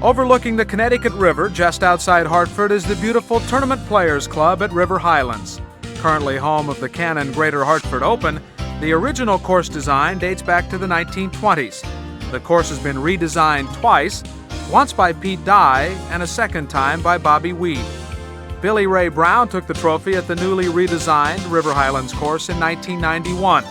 Overlooking the Connecticut River, just outside Hartford, is the beautiful Tournament Players Club at River Highlands. Currently home of the Canon Greater Hartford Open, the original course design dates back to the 1920s. The course has been redesigned twice, once by Pete Dye and a second time by Bobby Weed. Billy Ray Brown took the trophy at the newly redesigned River Highlands course in 1991.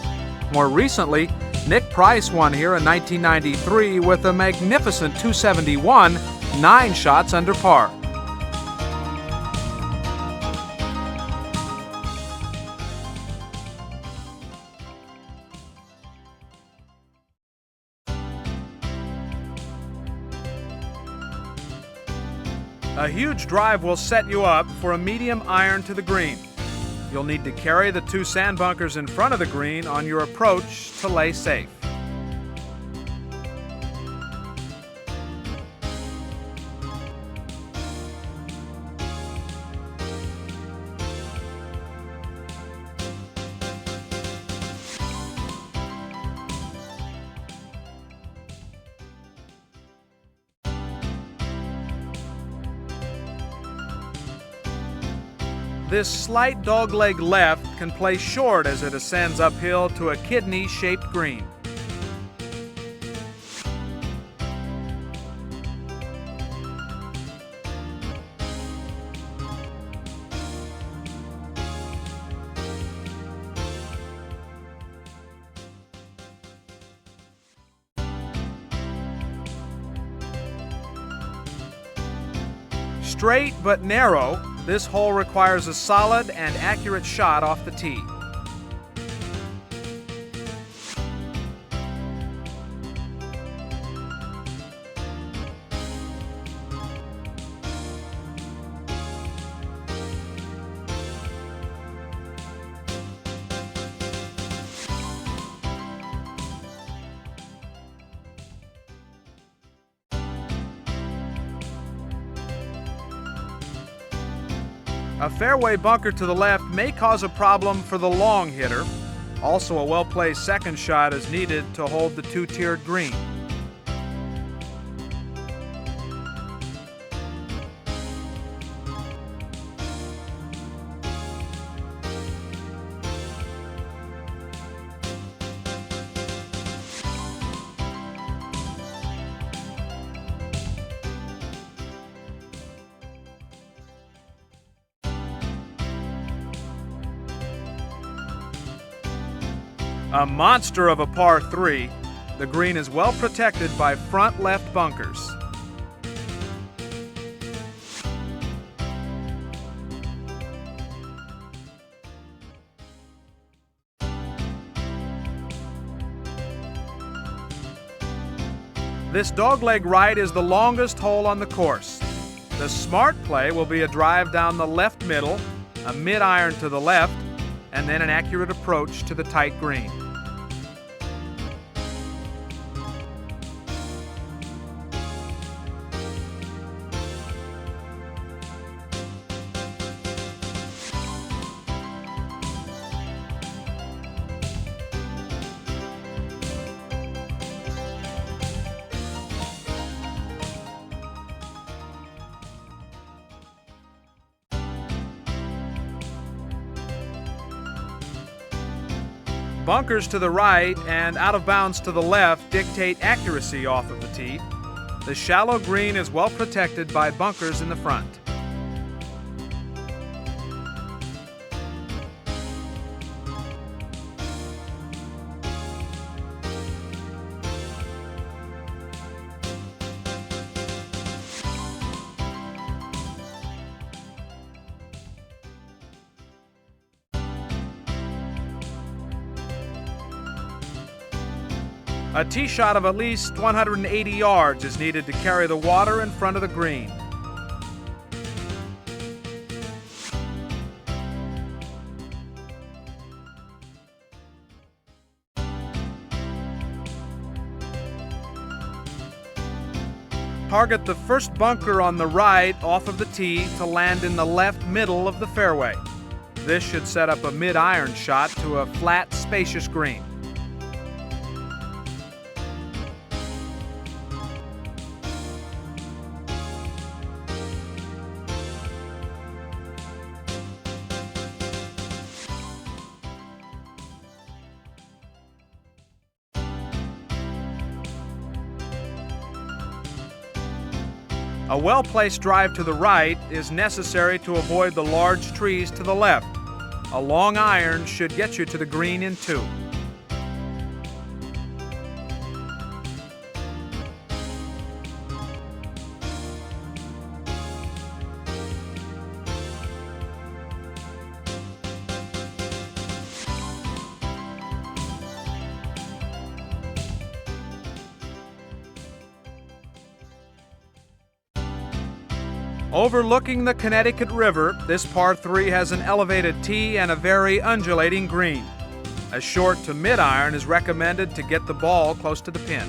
More recently, Nick Price won here in 1993 with a magnificent 271, 9 shots under par. A huge drive will set you up for a medium iron to the green. You'll need to carry the 2 sand bunkers in front of the green on your approach to lay safe. This slight dogleg left can play short as it ascends uphill to a kidney-shaped green. Straight but narrow, this hole requires a solid and accurate shot off the tee. A fairway bunker to the left may cause a problem for the long hitter. Also, a well-placed second shot is needed to hold the 2-tiered green. A monster of a par 3, the green is well protected by front left bunkers. This dogleg right is the longest hole on the course. The smart play will be a drive down the left middle, a mid-iron to the left, and then an accurate approach to the tight green. Bunkers to the right and out of bounds to the left dictate accuracy off of the tee. The shallow green is well protected by bunkers in the front. A tee shot of at least 180 yards is needed to carry the water in front of the green. Target the first bunker on the right off of the tee to land in the left middle of the fairway. This should set up a mid-iron shot to a flat, spacious green. A well-placed drive to the right is necessary to avoid the large trees to the left. A long iron should get you to the green in 2. Overlooking the Connecticut River, this par 3 has an elevated tee and a very undulating green. A short to mid-iron is recommended to get the ball close to the pin.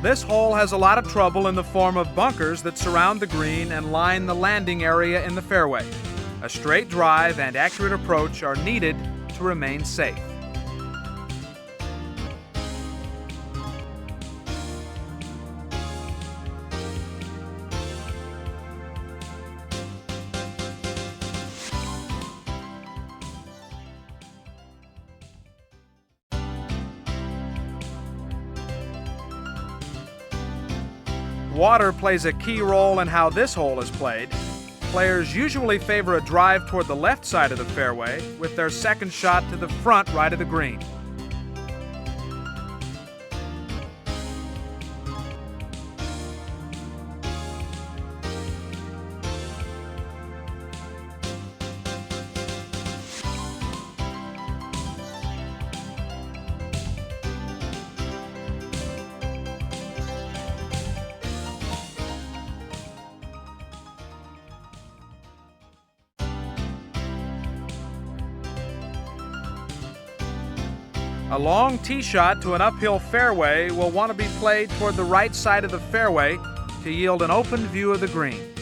This hole has a lot of trouble in the form of bunkers that surround the green and line the landing area in the fairway. A straight drive and accurate approach are needed to remain safe. Water plays a key role in how this hole is played. Players usually favor a drive toward the left side of the fairway with their second shot to the front right of the green. A long tee shot to an uphill fairway will want to be played toward the right side of the fairway to yield an open view of the green.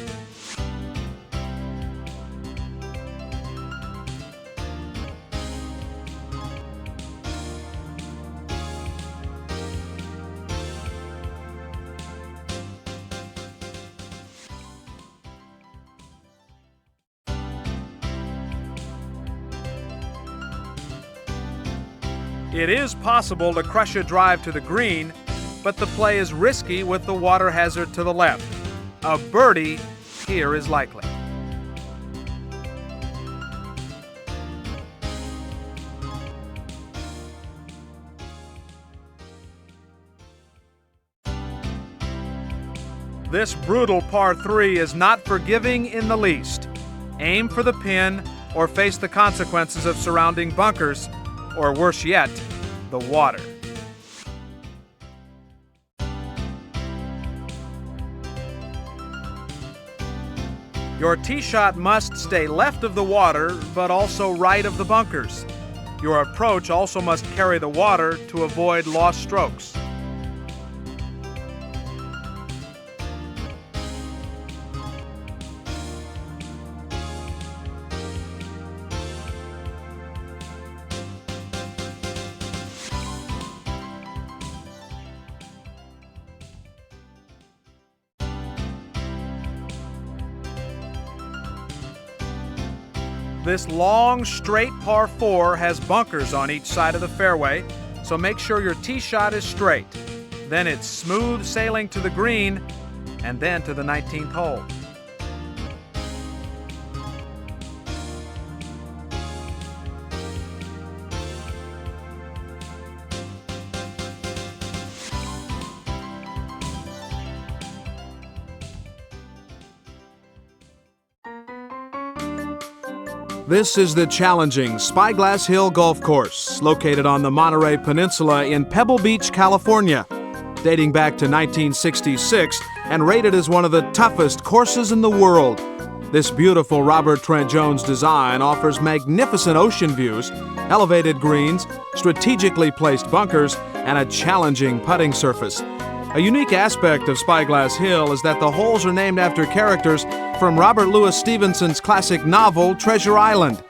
It is possible to crush a drive to the green, but the play is risky with the water hazard to the left. A birdie here is likely. This brutal par 3 is not forgiving in the least. Aim for the pin or face the consequences of surrounding bunkers, or worse yet, the water. Your tee shot must stay left of the water, but also right of the bunkers. Your approach also must carry the water to avoid lost strokes. This long, straight par 4 has bunkers on each side of the fairway, so make sure your tee shot is straight. Then it's smooth sailing to the green and then to the 19th hole. This is the challenging Spyglass Hill Golf Course, located on the Monterey Peninsula in Pebble Beach, California. Dating back to 1966 and rated as one of the toughest courses in the world. This beautiful Robert Trent Jones design offers magnificent ocean views, elevated greens, strategically placed bunkers, and a challenging putting surface. A unique aspect of Spyglass Hill is that the holes are named after characters from Robert Louis Stevenson's classic novel, Treasure Island.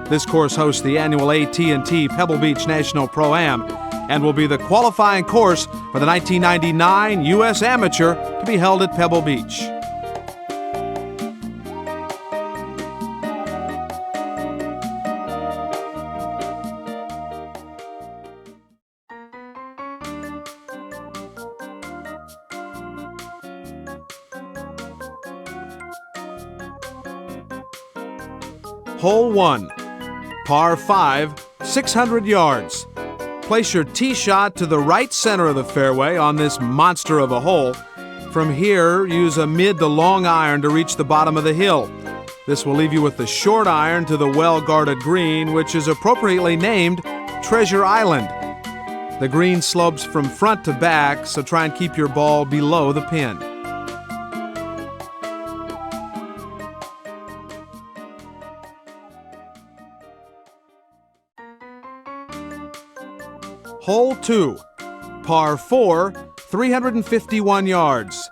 This course hosts the annual AT&T Pebble Beach National Pro-Am and will be the qualifying course for the 1999 U.S. Amateur to be held at Pebble Beach. Hole 1, par 5, 600 yards. Place your tee shot to the right center of the fairway on this monster of a hole. From here, use a mid to long iron to reach the bottom of the hill. This will leave you with the short iron to the well-guarded green, which is appropriately named Treasure Island. The green slopes from front to back, so try and keep your ball below the pin. Hole 2, par 4, 351 yards.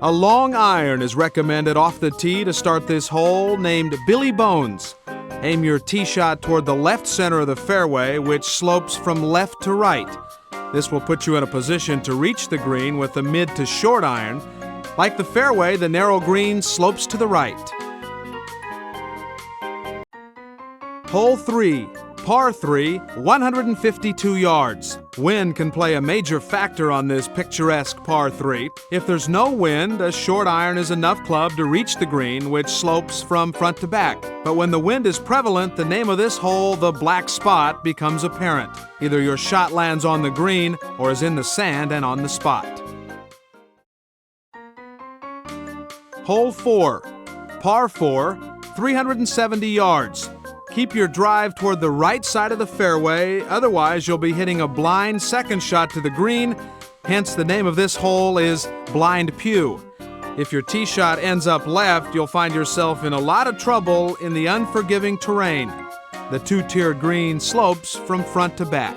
A long iron is recommended off the tee to start this hole, named Billy Bones. Aim your tee shot toward the left center of the fairway, which slopes from left to right. This will put you in a position to reach the green with a mid to short iron. Like the fairway, the narrow green slopes to the right. Hole 3, par 3, 152 yards. Wind can play a major factor on this picturesque par 3. If there's no wind, a short iron is enough club to reach the green, which slopes from front to back. But when the wind is prevalent, the name of this hole, the black spot, becomes apparent. Either your shot lands on the green or is in the sand and on the spot. Hole 4, par 4, 370 yards. Keep your drive toward the right side of the fairway, otherwise you'll be hitting a blind second shot to the green, hence the name of this hole is Blind Pew. If your tee shot ends up left, you'll find yourself in a lot of trouble in the unforgiving terrain. The two-tiered green slopes from front to back.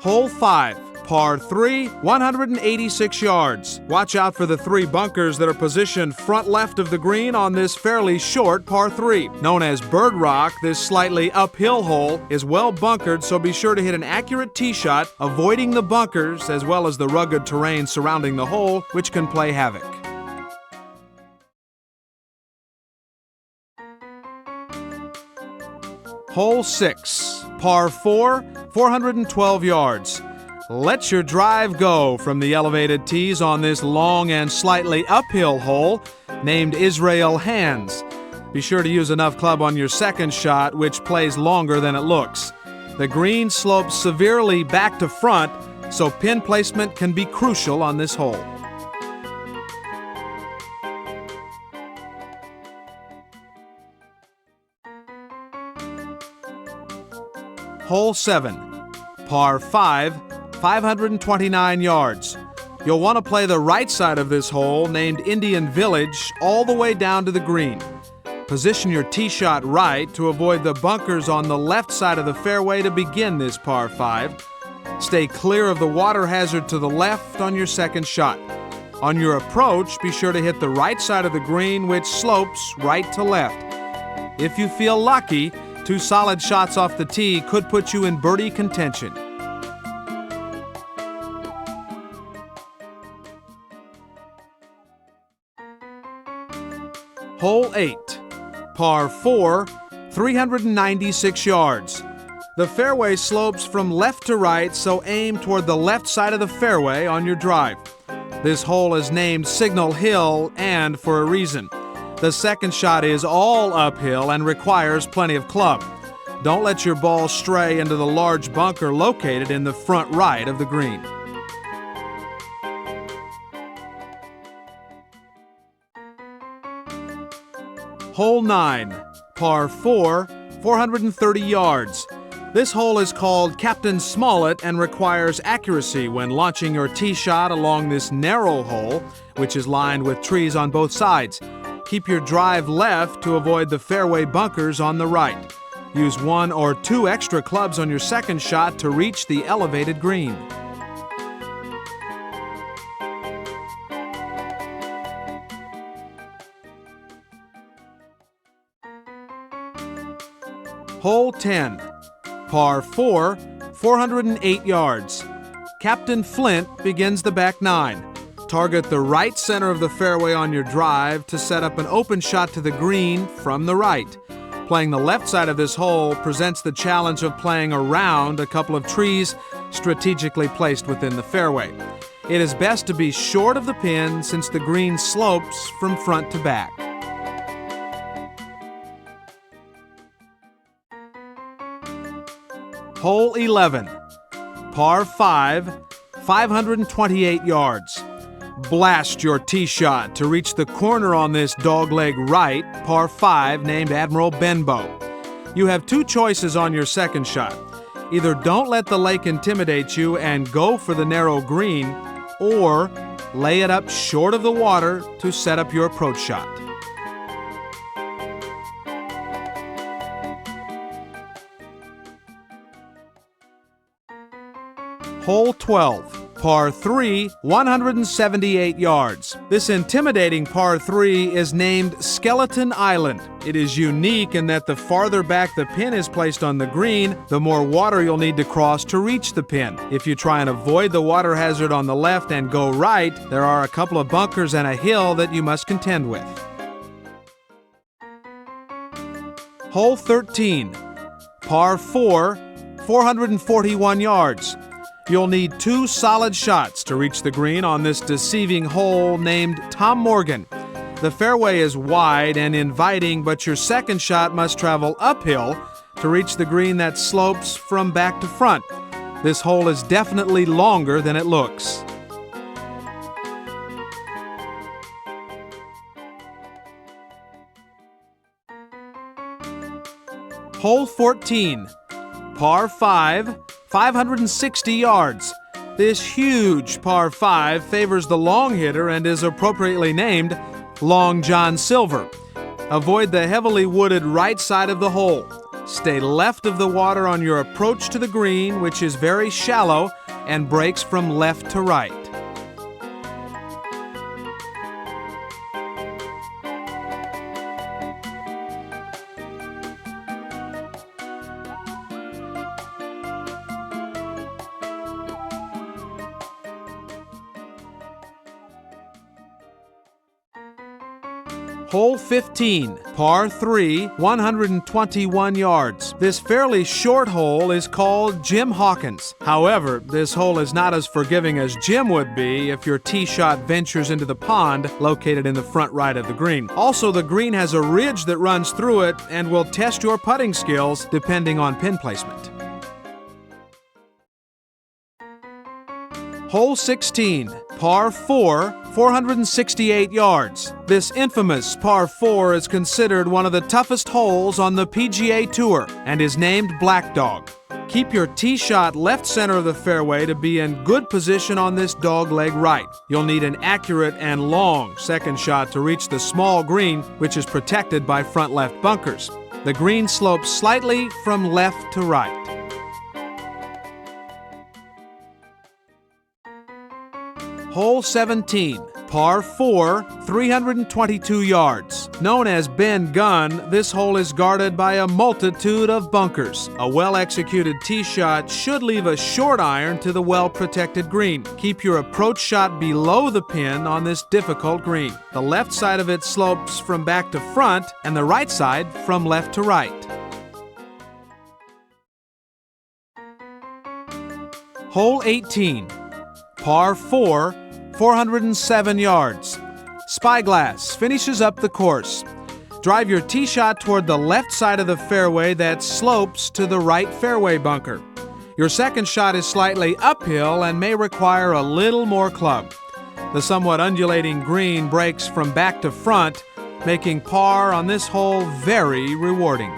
Hole 5, par 3, 186 yards. Watch out for the 3 bunkers that are positioned front left of the green on this fairly short par 3. Known as Bird Rock, this slightly uphill hole is well bunkered, so be sure to hit an accurate tee shot, avoiding the bunkers as well as the rugged terrain surrounding the hole, which can play havoc. Hole 6, par 4, 412 yards. Let your drive go from the elevated tees on this long and slightly uphill hole named Israel Hands. Be sure to use enough club on your second shot, which plays longer than it looks. The green slopes severely back to front, so pin placement can be crucial on this hole. Hole 7, par 5, 529 yards. You'll want to play the right side of this hole, named Indian Village, all the way down to the green. Position your tee shot right to avoid the bunkers on the left side of the fairway to begin this par 5. Stay clear of the water hazard to the left on your second shot. On your approach, be sure to hit the right side of the green, which slopes right to left. If you feel lucky, 2 solid shots off the tee could put you in birdie contention. Hole 8, par 4, 396 yards. The fairway slopes from left to right, so aim toward the left side of the fairway on your drive. This hole is named Signal Hill, and for a reason. The second shot is all uphill and requires plenty of club. Don't let your ball stray into the large bunker located in the front right of the green. Hole 9, par 4, 430 yards. This hole is called Captain Smollett and requires accuracy when launching your tee shot along this narrow hole, which is lined with trees on both sides. Keep your drive left to avoid the fairway bunkers on the right. Use 1 or 2 extra clubs on your second shot to reach the elevated green. Hole 10, par 4, 408 yards. Captain Flint begins the back 9. Target the right center of the fairway on your drive to set up an open shot to the green from the right. Playing the left side of this hole presents the challenge of playing around a couple of trees strategically placed within the fairway. It is best to be short of the pin since the green slopes from front to back. Hole 11, par 5, 528 yards. Blast your tee shot to reach the corner on this dogleg right, par 5, named Admiral Benbow. You have two choices on your second shot. Either don't let the lake intimidate you and go for the narrow green, or lay it up short of the water to set up your approach shot. Hole 12, par 3, 178 yards. This intimidating par 3 is named Skeleton Island. It is unique in that the farther back the pin is placed on the green, the more water you'll need to cross to reach the pin. If you try and avoid the water hazard on the left and go right, there are a couple of bunkers and a hill that you must contend with. Hole 13, par 4, 441 yards. You'll need two solid shots to reach the green on this deceiving hole named Tom Morgan. The fairway is wide and inviting, but your second shot must travel uphill to reach the green that slopes from back to front. This hole is definitely longer than it looks. Hole 14, par 5, 560 yards. This huge par 5 favors the long hitter and is appropriately named Long John Silver. Avoid the heavily wooded right side of the hole. Stay left of the water on your approach to the green, which is very shallow and breaks from left to right. Hole 15, par 3, 121 yards. This fairly short hole is called Jim Hawkins. However, this hole is not as forgiving as Jim would be if your tee shot ventures into the pond located in the front right of the green. Also, the green has a ridge that runs through it and will test your putting skills depending on pin placement. Hole 16, par 4, 468 yards. This infamous par 4 is considered one of the toughest holes on the PGA Tour and is named Black Dog. Keep your tee shot left center of the fairway to be in good position on this dogleg right. You'll need an accurate and long second shot to reach the small green, which is protected by front left bunkers. The green slopes slightly from left to right. Hole 17, par 4, 322 yards. Known as Ben Gunn, this hole is guarded by a multitude of bunkers. A well-executed tee shot should leave a short iron to the well-protected green. Keep your approach shot below the pin on this difficult green. The left side of it slopes from back to front and the right side from left to right. Hole 18, par 4, 407 yards. Spyglass finishes up the course. Drive your tee shot toward the left side of the fairway that slopes to the right fairway bunker. Your second shot is slightly uphill and may require a little more club. The somewhat undulating green breaks from back to front, making par on this hole very rewarding.